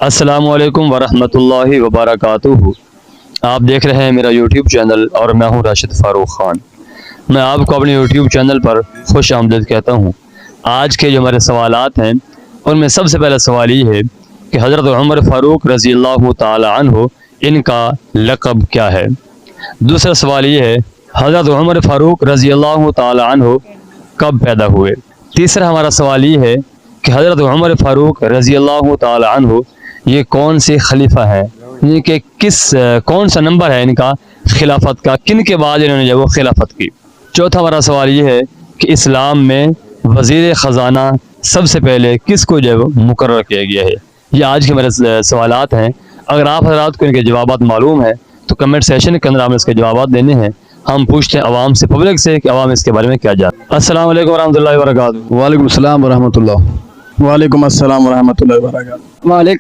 السلام علیکم ورحمۃ اللہ وبرکاتہ۔ آپ دیکھ رہے ہیں میرا یوٹیوب چینل اور میں ہوں راشد فاروق خان۔ میں آپ کو اپنے یوٹیوب چینل پر خوش آمدید کہتا ہوں۔ آج کے جو ہمارے سوالات ہیں ان میں سب سے پہلا سوال یہ ہے کہ حضرت عمر فاروق رضی اللہ تعالی عنہ ان کا لقب کیا ہے؟ دوسرا سوال یہ ہے حضرت عمر فاروق رضی اللہ تعالی عنہ کب پیدا ہوئے؟ تیسرا ہمارا سوال یہ ہے کہ حضرت عمر فاروق رضی اللہ تعالی عنہ یہ کون سے خلیفہ ہیں، یعنی کہ کون سا نمبر ہے ان کا خلافت کا، کن کے بعد انہوں نے جو وہ خلافت کی۔ چوتھا ہمارا سوال یہ ہے کہ اسلام میں وزیر خزانہ سب سے پہلے کس کو جو مقرر کیا گیا ہے؟ یہ آج کے میرے سوالات ہیں۔ اگر آپ حضرات کو ان کے جوابات معلوم ہیں تو کمنٹ سیشن کے اندر آپ نے اس کے جوابات دینے ہیں۔ ہم پوچھتے ہیں عوام سے، پبلک سے، کہ عوام اس کے بارے میں کیا جانتے ہیں۔ السلام علیکم ورحمۃ اللہ وبرکاتہ۔ وعلیکم السلام ورحمۃ اللہ۔ وعلیکم السلام ورحمۃ اللہ وبرکاتہ۔ وعلیکم